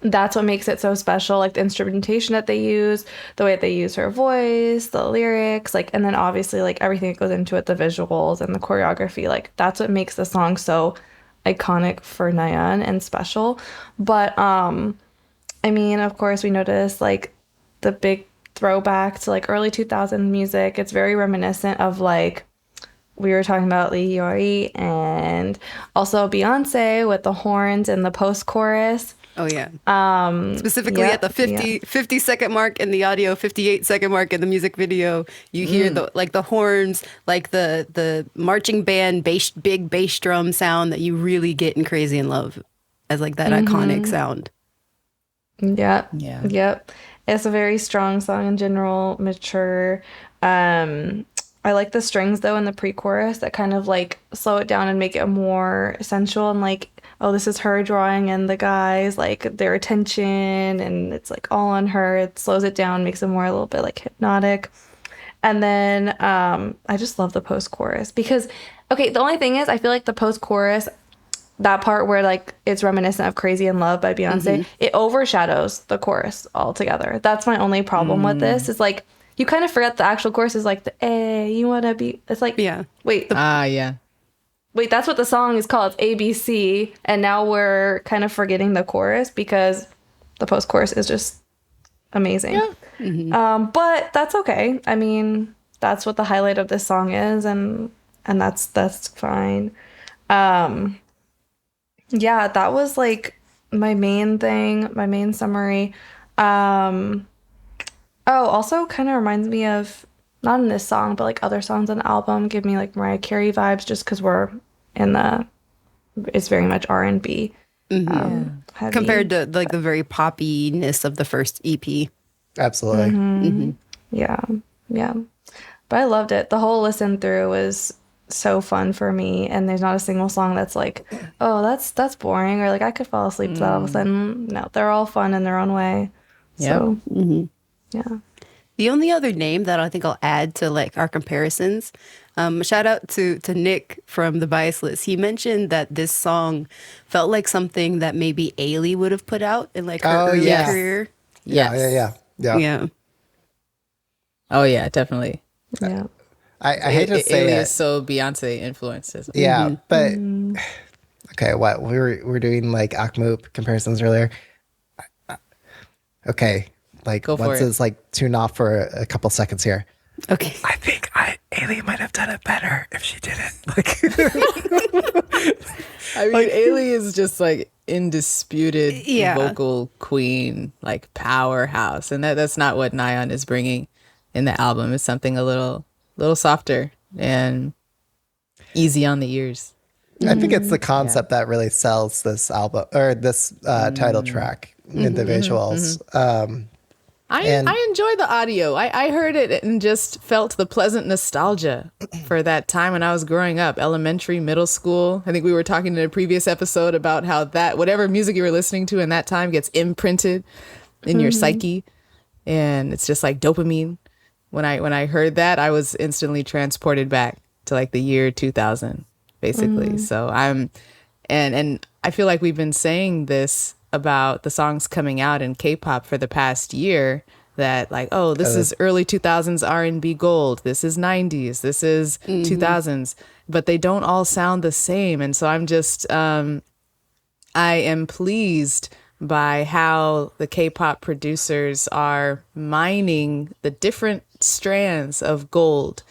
that's what makes it so special. Like the instrumentation that they use, the way that they use her voice, the lyrics, like, and then obviously like everything that goes into it, the visuals and the choreography, like that's what makes the song so iconic for Nayeon and special. But I mean, of course we notice like the big throwback to like early 2000 music. It's very reminiscent of like we were talking about Lee Hyori and also Beyonce with the horns and the post-chorus. Oh yeah. Specifically yeah, at the 50-second mark in the audio, 58-second mark in the music video, you hear the horns, like the marching band big bass drum sound that you really get in Crazy in Love as like that iconic sound. Yep. Yeah. Yep. It's a very strong song in general, mature. I like the strings though in the pre-chorus that kind of like slow it down and make it more sensual and like, oh, this is her drawing and the guys, like their attention and it's like all on her. It slows it down, makes it more a little bit like hypnotic. And then I just love the post-chorus because, okay, the only thing is I feel like the post-chorus, that part where like it's reminiscent of Crazy in Love by Beyonce, it overshadows the chorus altogether. That's my only problem with this is like, you kind of forget the actual chorus is like the A, you wanna be. It's like, Yeah. Wait, Yeah. wait, that's what the song is called. It's ABC, and now we're kind of forgetting the chorus because the post-chorus is just amazing. Yeah. But that's okay. I mean, that's what the highlight of this song is, and that's fine. Yeah, that was like my main thing, my main summary. Oh, also kind of reminds me of, not in this song, but like other songs on the album give me like Mariah Carey vibes just because it's very much R&B. Heavy. Compared to like the very poppiness of the first EP. Absolutely. Yeah, yeah. But I loved it. The whole listen through was so fun for me, and there's not a single song that's like, oh, that's boring, or like I could fall asleep to that all of a sudden. No, they're all fun in their own way. So, yeah. The only other name that I think I'll add to like our comparisons, shout out to Nick from the Bias List. He mentioned that this song felt like something that maybe Ailey would have put out in like her early career. Yes. Yeah. Oh yeah, definitely. Yeah. I hate to say Ailey it. is so Beyonce influenced as well. Yeah, but okay, what we were doing like Akmoop comparisons earlier. Okay, like Go for once it. it's like tune off for a couple seconds here. Okay. I think Ailey might have done it better if she did it. Like, I mean, Ailey is just like indisputed Yeah. vocal queen, like powerhouse, and that's not what Nayeon is bringing in the album. It's something a little softer and easy on the ears. I think it's the concept that really sells this album or this title track in the visuals. I And- enjoy the audio. I heard it and just felt the pleasant nostalgia for that time when I was growing up, elementary, middle school. I think we were talking in a previous episode about how that whatever music you were listening to in that time gets imprinted in your psyche, and it's just like dopamine. When I heard that, I was instantly transported back to like the year 2000, basically. So and I feel like we've been saying this about the songs coming out in K-pop for the past year, that like, oh, this is early 2000s R&B gold, this is 90s, this is 2000s, but they don't all sound the same. And so I'm just I am pleased by how the K-pop producers are mining the different strands of gold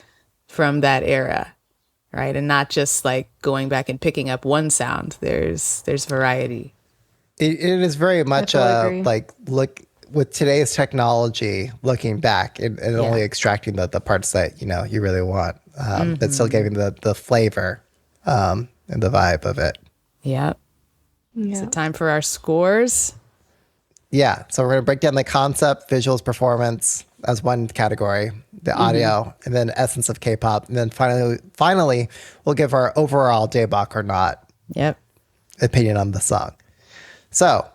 from that era, right? And not just like going back and picking up one sound. There's variety. It is very much totally agree. like look with today's technology, looking back and only extracting the parts that you really want, but still giving the flavor and the vibe of it. Yep. Yeah. Is it time for our scores? Yeah, so we're gonna break down the concept, visuals, performance as one category, the audio, and then essence of K-pop, and then finally we'll give our overall Daebak or not. Yep. opinion on the song. So,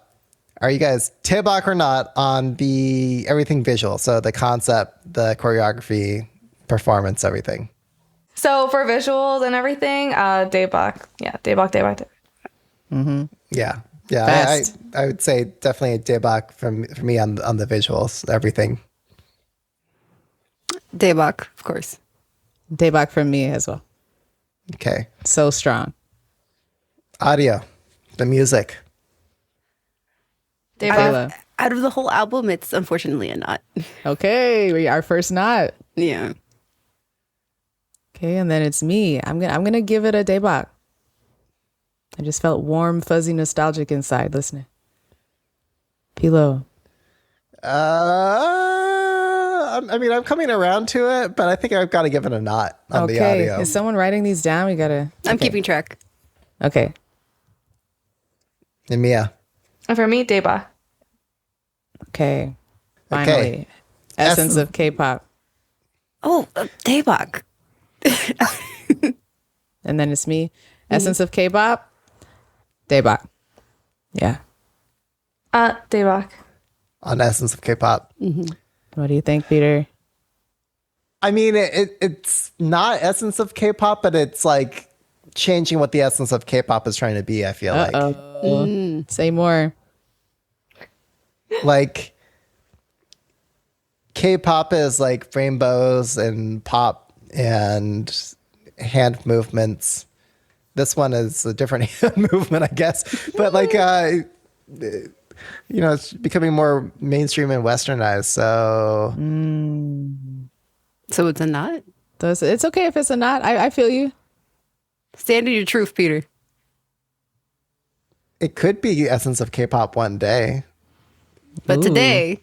are you guys Daebak or not on the everything visual? So the concept, the choreography, performance, everything. So for visuals and everything, Daebak. Yeah, Daebak. Yeah. Fast. I would say definitely a Daebak for me on the visuals, everything. Daebak, of course. Daebak from me as well. Okay. So strong. Audio, the music. Daebak. Kayla. Out of the whole album, it's unfortunately a not. Okay, our first knot. Yeah. Okay, and then it's me. I'm gonna give it a Daebak. I just felt warm, fuzzy, nostalgic inside listening. Pilo. I mean, I'm coming around to it, but I think I've got to give it a knot on the Okay, audio. is someone writing these down? We gotta. I'm keeping track. Okay. And Mia. And for me, Daebak. Okay. Finally. Okay. Essence of K-pop. Oh, Daebak. And then it's me. Essence of K-pop. Daebak. Yeah. Daebak. On Essence of K-pop. What do you think, Peter? I mean, it's not Essence of K-pop, but it's like changing what the essence of K-pop is trying to be, I feel like. Say more. Like K-pop is like rainbows and pop and hand movements. This one is a different hand movement, I guess. But like, it's becoming more mainstream and westernized. So So it's a not? It's okay if it's a not. I feel you. Stand in your truth, Peter. it could be Essence of K-pop one day. But Ooh. today,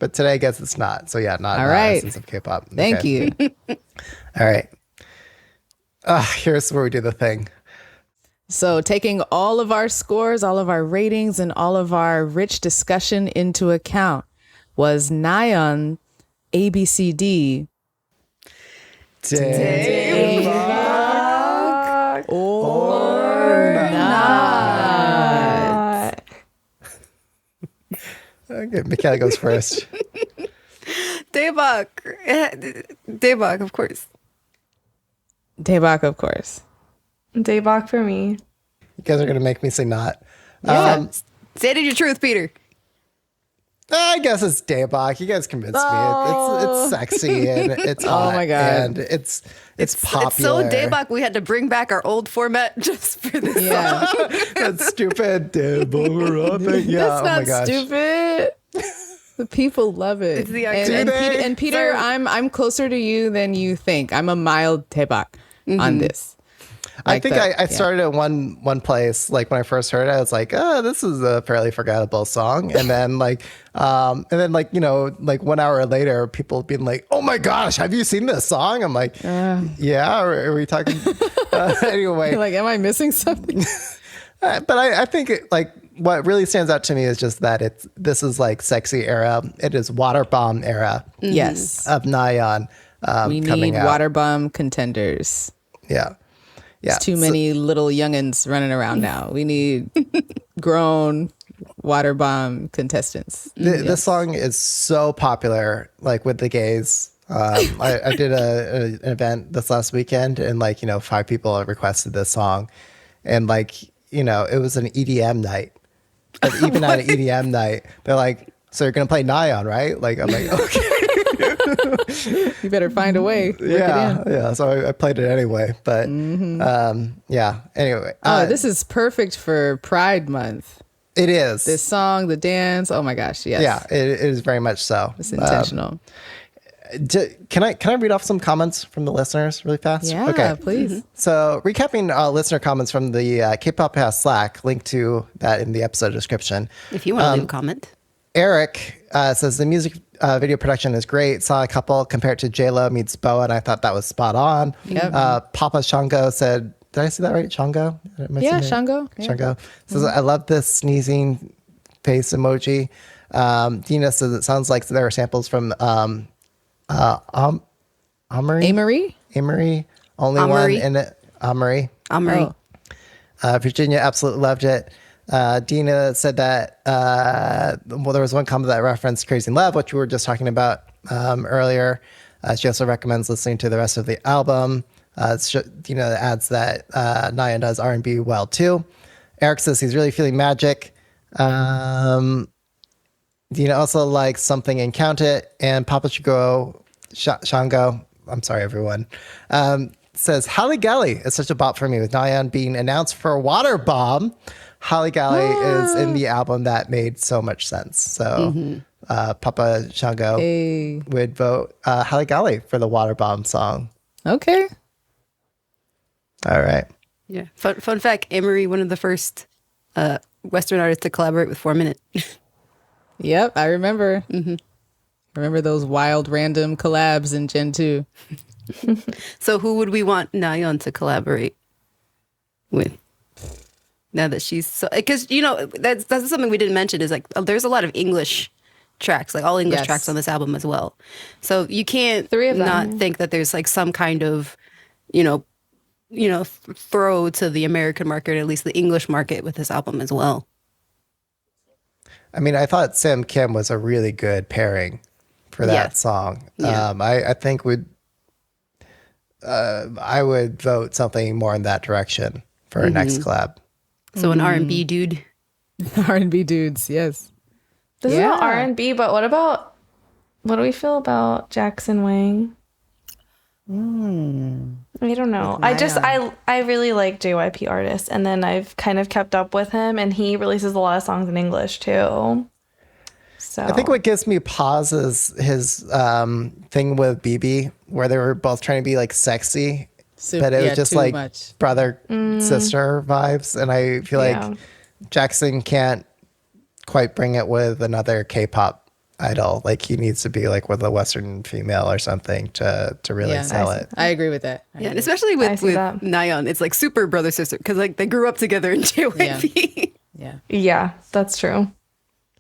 I guess it's not. So yeah, not All right. Essence of K-pop. Thank Okay. you. All right. Here's where we do the thing. So, taking all of our scores, all of our ratings, and all of our rich discussion into account, was Nayeon ABCD or not? Okay, Michaela goes first. Daebak. Daebak, of course. Daebak, of course. Daebak for me. You guys are gonna make me say not. Yeah. Stand in your truth, Peter. I guess it's Daebak. You guys convinced me. It's sexy and it's hot. my God. And it's popular. It's so Daebak we had to bring back our old format just for this. Yeah. That's stupid. Daebak. Yeah. That's Oh my not gosh. stupid. The people love it. It's the and, idea. and Peter, Sorry. I'm closer to you than you think. I'm a mild Daebak on this. I Like think the- I started at one place. Like when I first heard it, I was like, "Oh, this is a fairly forgettable song." And then like 1 hour later, people being like, "Oh my gosh, have you seen this song?" I'm like, "Yeah." Are we talking? Anyway, Like, am I missing something? but I think like what really stands out to me is just that this is like sexy era. It is water bomb era Yes. of Nayeon We coming need out. water bomb contenders. Yeah. It's too many little youngins running around now. We need grown water bomb contestants. This song is so popular, like with the gays. I did an event this last weekend, and 5 people requested this song, and it was an EDM night. But even at an EDM night, they're like, "So you're gonna play Nayeon, right?" Like I'm like, "Okay." You better find a way. Work it in. Yeah. So I played it anyway, but yeah. Anyway, Oh, this is perfect for Pride Month. it is. This song, the dance. Oh my gosh, yes. Yeah, it is very much so. It's intentional. Can I read off some comments from the listeners really fast? Yeah, Okay. please. So recapping listener comments from the K-pop Pass Slack, link to that in the episode description. If you want to leave a comment. Eric says the music video production is great. Saw a couple compared to J-Lo meets Boa, and I thought that was spot on. Yep. Papa Shango said, did I say that right? Shango? Am I Yeah, saying it? Shango. Yeah. Shango says, I love this sneezing face emoji. Dina says it sounds like there are samples from Amory. Amory? Amory. Only Amory. one in it. Amory. Amory. Oh. Virginia absolutely loved it. Dina said that, well, there was one comment that referenced Crazy in Love, which we were just talking about earlier. She also recommends listening to the rest of the album. Dina adds that Nayeon does R&B well too. Eric says he's really feeling magic. Dina also likes Something and Count It. And Papa Shango, I'm sorry, everyone, says Holly Galley is such a bop for me with Nayeon being announced for Water Bomb. Holly Galley is in the album that made so much sense. So Papa Shango would vote Holly Galley for the Water Bomb song. Okay. All right. Yeah. Fun fact, Amory, one of the first Western artists to collaborate with 4 Minute. Yep, I remember. Remember those wild random collabs in Gen 2. So who would we want Nayeon to collaborate with? Now that she's so, because you know that's something we didn't mention is like there's a lot of English tracks, like all English tracks on this album as well. So you can't 3 of them. not think that there's like some kind of, throw to the American market, or at least the English market with this album as well. I mean, I thought Sam Kim was a really good pairing for that song. Yeah. I think I would vote something more in that direction for our next collab. So an R&B dude. R&B dudes, yes. This is not R&B, but what do we feel about Jackson Wang? I don't know. I really like JYP artists, and then I've kind of kept up with him, and he releases a lot of songs in English too. So I think what gives me pause is his thing with BB, where they were both trying to be like sexy, but it was just like brother sister vibes, and I feel like Jackson can't quite bring it with another K-pop idol. Like he needs to be like with a Western female or something to really sell it. I agree with that. And especially with Nayeon, it's like super brother sister because like they grew up together in JYP. Yeah, that's true.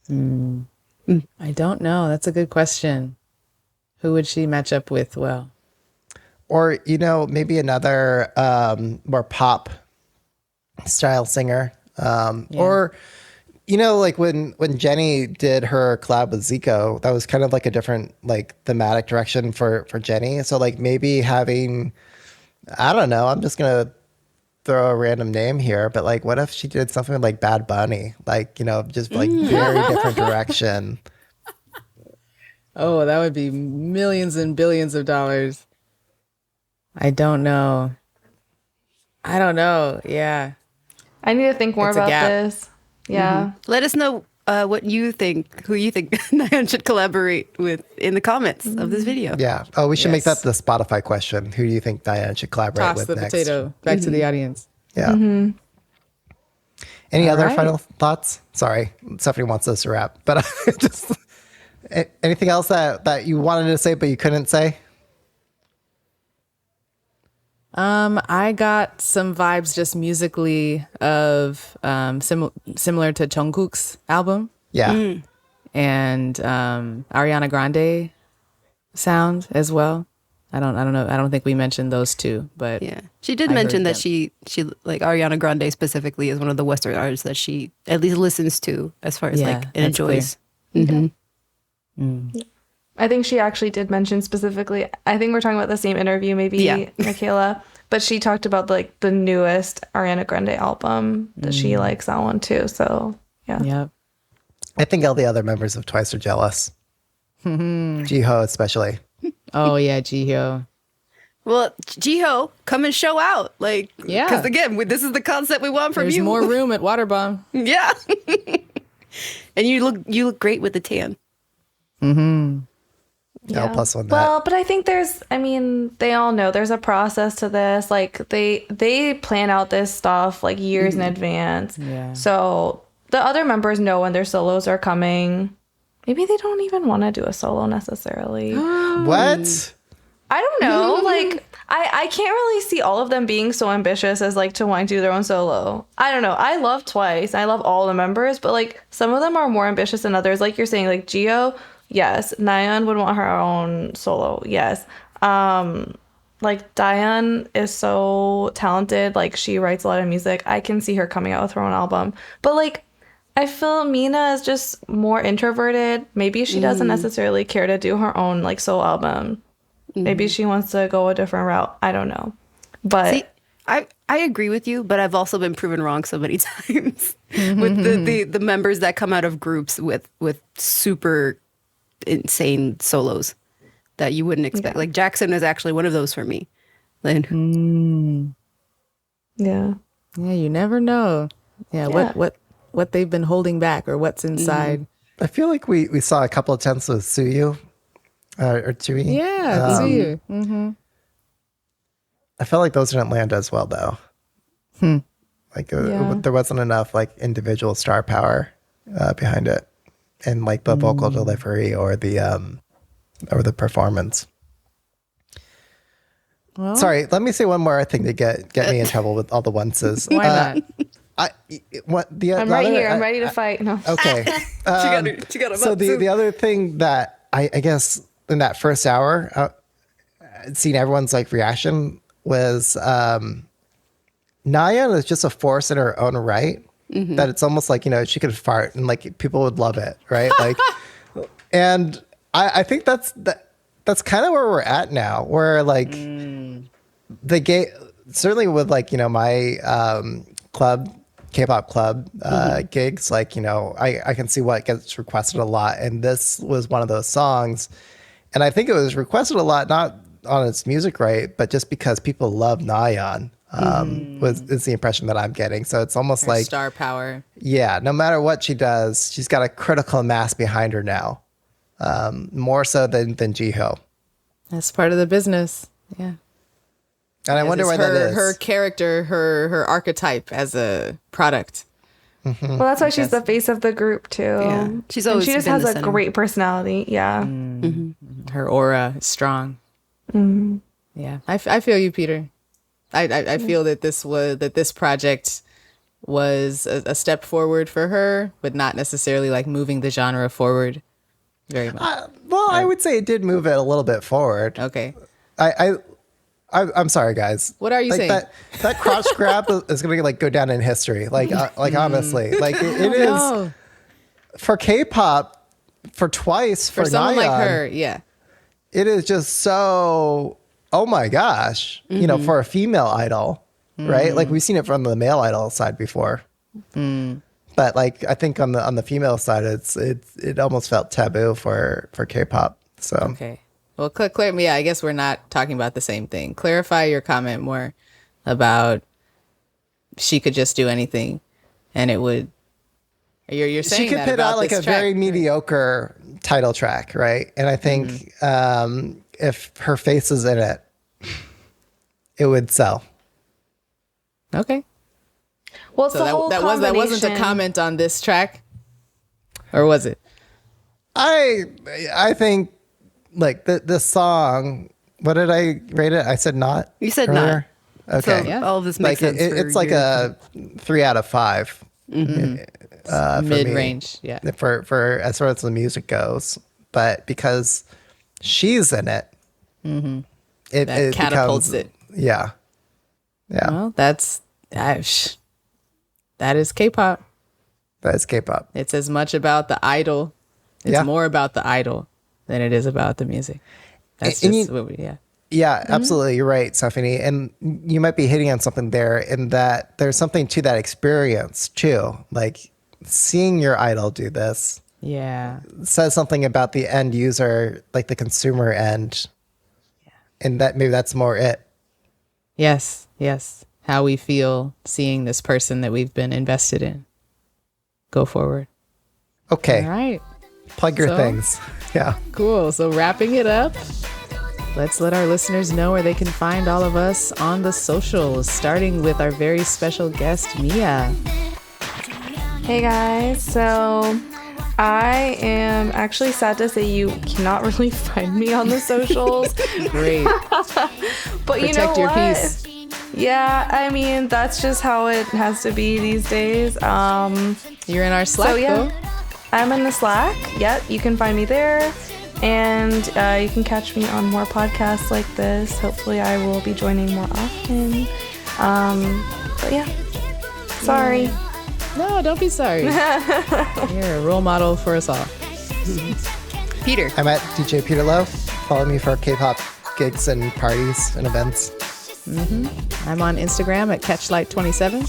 I don't know. That's a good question. Who would she match up with well? Or, maybe another more pop style singer. Or, like when Jenny did her collab with Zico, that was kind of like a different like thematic direction for Jenny. So like maybe having, I don't know, I'm just going to throw a random name here, but like what if she did something like Bad Bunny? Like, just like very different direction. Oh, that would be millions and billions of dollars. I don't know. Yeah. I need to think more about this. Yeah. Let us know who you think Nayeon should collaborate with in the comments of this video. Yeah. Oh, we should make that the Spotify question. Who do you think Nayeon should collaborate Toss with the next? potato back to the audience. Yeah. Any other final thoughts? Sorry, Stephanie wants us to wrap, but just anything else that you wanted to say but you couldn't say? I got some vibes just musically of similar to Jungkook's album. Yeah. And Ariana Grande sound as well. I don't know. I don't think we mentioned those two, but yeah, she did mention that she like Ariana Grande specifically is one of the Western artists that she at least listens to as far as like and enjoys. I think she actually did mention specifically. I think we're talking about the same interview, maybe Michaela, but she talked about like the newest Ariana Grande album that she likes that one too. So yeah. Yep. I think all the other members of Twice are jealous. Jiho especially. Oh yeah, Jiho. Well, Jiho, come and show out, like, because again, this is the concept we want from There's you. more room at Waterbomb. Yeah, and you look great with the tan. Yeah. Plus one. Well, but I think they all know there's a process to this. Like they plan out this stuff like years in advance. Yeah. So the other members know when their solos are coming. Maybe they don't even want to do a solo necessarily. What? I don't know. Like, I can't really see all of them being so ambitious as like to want to do their own solo. I don't know. I love Twice. I love all the members, but like some of them are more ambitious than others. Like you're saying, like Gio, yes. Nayeon would want her own solo, yes. like Dayeon is so talented. Like she writes a lot of music. I can see her coming out with her own album. But like I feel Mina is just more introverted. Maybe she doesn't necessarily care to do her own like solo album. Maybe she wants to go a different route. I don't know. But See, I agree with you, but I've also been proven wrong so many times with the members that come out of groups with super insane solos that you wouldn't expect. Yeah. Like Jackson is actually one of those for me. Like, yeah. Yeah, you never know. Yeah, Yeah. what they've been holding back or what's inside. I feel like we saw a couple of attempts with Suyu or Tui. Yeah, see you. Mm-hmm. I felt like those didn't land as well though. Like Yeah. there wasn't enough like individual star power behind it, and like the vocal delivery or the performance. Well, Sorry, let me say one more thing to get me in trouble with all the onces. why not? I'm right here. I'm ready to fight. No. Okay. she got So the other thing that I guess in that first hour, seeing everyone's like reaction was Nayeon is just a force in her own right. That it's almost like, you know, she could fart and like people would love it, right? Like, and I think that's kind of where we're at now, where like the gay, certainly with like, you know, my K-pop club gigs, like, you know, I can see what gets requested a lot, and this was one of those songs, and I think it was requested a lot not on its music right, but just because people love Nayeon. Is the impression that I'm getting. So it's almost Her like star power. yeah, no matter what she does, she's got a critical mass behind her now, more so than Jiho. That's part of the business. Yeah. And I wonder why her, that is. her character, her archetype as a product. Well, that's why she's the face of the group too. Yeah. She's And always she just been has the a center. great personality. Yeah. Her aura is strong. Yeah, I feel you, Peter. I feel that this project was a step forward for her, but not necessarily like moving the genre forward very much. Well, I would say it did move it a little bit forward. Okay. I'm sorry, guys. What are you like saying? That crotch grab is gonna like go down in history. Like honestly, like it is No. for K-pop for twice For for someone like Nayeon, her, yeah. It is just so. Oh my gosh, you know, for a female idol, right? Like we've seen it from the male idol side before, but like I think on the female side, it almost felt taboo for K-pop. So Okay. Well, yeah, I guess we're not talking about the same thing. Clarify your comment more about she could just do anything, and it would. You're saying she could that put about out like this a track. very mediocre title track, right? And I think if her face is in it, it would sell. Okay. Well, it's So the whole that wasn't a combination. comment on this track, or was it? I think like this song. What did I rate it? I said not. You said earlier? Okay. So Yeah. all of this Like makes sense. it's like a 3 out of 5 for Mid me, range, yeah. for as far as the music goes, but because she's in it, it catapults becomes, it. Yeah. Well, that is K-pop. That is K-pop. It's as much about the idol. It's Yeah. more about the idol than it is about the music. That's And just you- what we, yeah. Yeah, absolutely. You're right, Stephanie. And you might be hitting on something there in that there's something to that experience too. Like seeing your idol do this Yeah. says something about the end user, like the consumer end. And that maybe that's more it. Yes. Yes. How we feel seeing this person that we've been invested in go forward. Okay. All right. Plug your So- things. Yeah. Cool. So wrapping it up, let's let our listeners know where they can find all of us on the socials, starting with our very special guest, Mia. Hey guys, so I am actually sad to say you cannot really find me on the socials, Great. but you know Protect your what? peace. Yeah, I mean that's just how it has to be these days. You're in our Slack, So yeah, though. I'm in the Slack. Yep, you can find me there. And you can catch me on more podcasts like this. Hopefully I will be joining more often. But yeah, sorry. No, don't be sorry. You're a role model for us all. Peter. I'm at DJ Peter Lowe. Follow me for K-pop gigs and parties and events. I'm on Instagram at Catchlight27.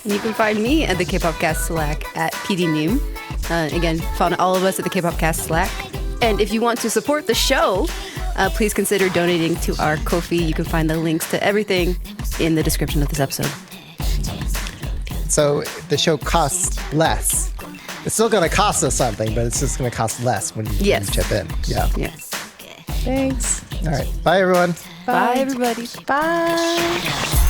And you can find me at the K-pop Cast Slack at PDNeum. Again, follow all of us at the K-pop Cast Slack. And if you want to support the show, please consider donating to our Ko-fi. You can find the links to everything in the description of this episode. So the show costs less. It's still going to cost us something, but it's just going to cost less when you chip in. Yeah. Yes. Thanks. All right. Bye, everyone. Bye everybody. Bye.